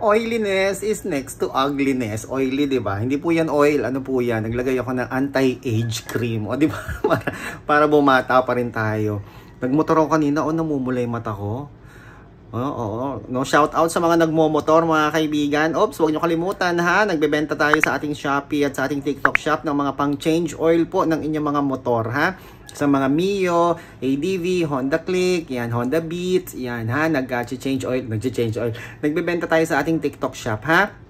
Oiliness is next to ugliness. Oily, di ba? Hindi po yan oil. Ano po yan? Naglagay ako ng anti-age cream. O, di ba? para bumata pa rin tayo. Nagmotor ako kanina. O, namumula yung mata ko. Oo. No, shout out sa mga nagmomotor, mga kaibigan. Oops, huwag nyo kalimutan ha. Nagbebenta tayo sa ating Shopee at sa ating TikTok shop ng mga pang change oil po ng inyong mga motor ha. Sa mga Mio, ADV, Honda Click, yan, Honda Beat, yan ha, nag-change oil. Nagbebenta tayo sa ating TikTok shop ha.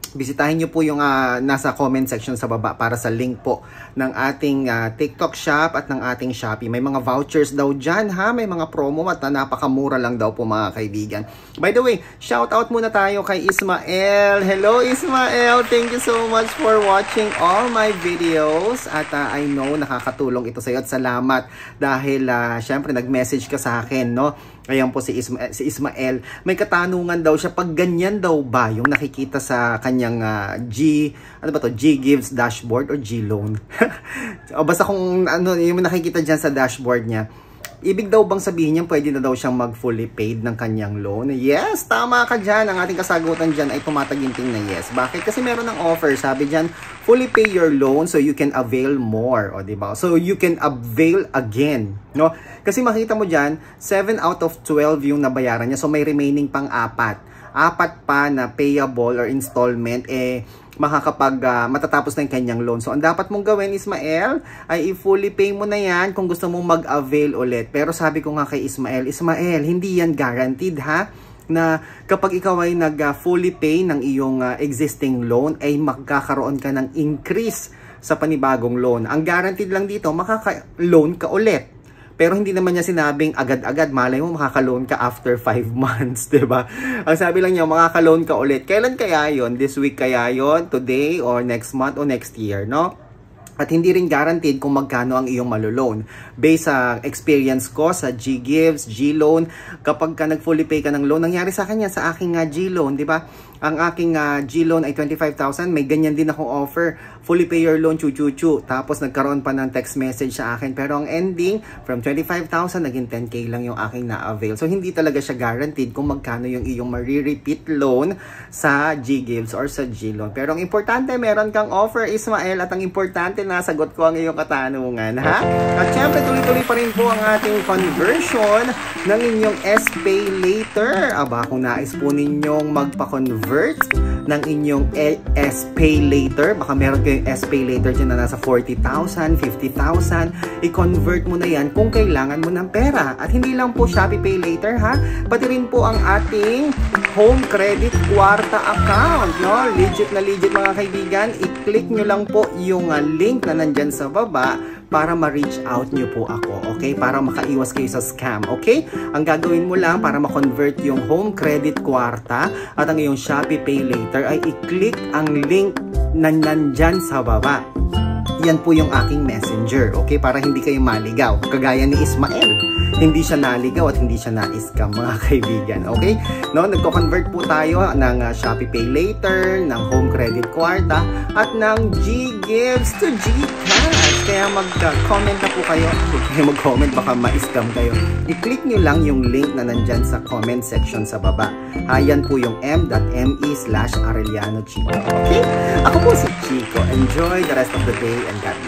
Bisitahin nyo po yung nasa comment section sa baba para sa link po ng ating TikTok shop at ng ating Shopee. May mga vouchers daw dyan ha, may mga promo at napakamura lang daw po mga kaibigan. By the way, shout out muna tayo kay Ismael. Hello Ismael, thank you so much for watching all my videos. At I know nakakatulong ito sa iyo at salamat dahil syempre nag-message ka sa akin, no? Ayan po si Ismael. May katanungan daw siya, pag ganyan daw ba yung nakikita sa kanyang G Gives dashboard or G loan? O basta kung ano yung nakikita diyan sa dashboard niya. Ibig daw bang sabihin niya pwede na daw siyang mag fully paid ng kanyang loan? Yes, tama ka dyan. Ang ating kasagutan dyan ay tumataginting na yes. Bakit? Kasi meron ng offer. Sabi dyan, fully pay your loan so you can avail more. O diba? So you can avail again. No? Kasi makita mo dyan, 7 out of 12 yung nabayaran niya. So may remaining pang 4. 4 pa na payable or installment matatapos na yung kanyang loan. So, ang dapat mong gawin, Ismael, ay i-fully pay mo na yan kung gusto mong mag-avail ulit. Pero sabi ko nga kay Ismael, hindi yan guaranteed ha, na kapag ikaw ay nag-fully pay ng iyong existing loan, ay magkakaroon ka ng increase sa panibagong loan. Ang guaranteed lang dito, makaka-loan ka ulit. Pero hindi naman niya sinabing agad-agad, malay mo makaka-loan ka after 5 months, diba? Ang sabi lang niya, makaka-loan ka ulit. Kailan kaya yon? This week kaya yon? Today or next month or next year, no? At hindi rin guaranteed kung magkano ang iyong maloloan. Based sa experience ko sa G Gives, G Loan, kapag ka nag-fully pay ka ng loan, nangyari sa akin yan sa aking G Loan, diba? Ang aking G loan ay 25,000. May ganyan din akong offer. Fully pay your loan, chu-chu-chu. Tapos nagkaroon pa ng text message sa akin. Pero ang ending, from 25,000, naging 10K lang yung aking na-avail. So, hindi talaga siya guaranteed kung magkano yung iyong marirepeat loan sa G Gives or sa G Loan. Pero ang importante, meron kang offer, Ismael. At ang importante, nasagot ko ang iyong katanungan, ha? At syempre, tuloy-tuloy pa rin po ang ating conversion ng inyong S-Pay Later. Aba, kung nais po ninyong magpa-convert ng inyong S-Pay Later, baka meron kayong S-Pay Later dyan na nasa 40,000, 50,000, i-convert mo na yan kung kailangan mo ng pera. At hindi lang po Shopee Pay Later ha, pati rin po ang ating Home Credit Kwarta account, no? Legit na legit mga kaibigan. I-click nyo lang po yung link na nandyan sa baba para ma-reach out nyo po ako, okay? Para makaiwas kayo sa scam, okay? Ang gagawin mo lang para ma-convert yung Home Credit Kwarta at ang iyong Shopee Pay Later ay i-click ang link na nandyan sa baba. Yan po yung aking messenger, okay? Para hindi kayo maligaw, kagaya ni Ismael. Hindi siya naligaw at hindi siya na-scam mga kaibigan, okay? No, nagko-convert po tayo ng Shopee Pay Later, ng Home Credit Kwarta at ng G Gives to GCash. Kaya mag-comment na po kayo. Huwag kayo mag-comment, baka ma-scam kayo. I-click nyo lang yung link na nandyan sa comment section sa baba. Ayan po yung m.me/arellanochico. Okay? Ako po si Chico. Enjoy the rest of the day and God bless.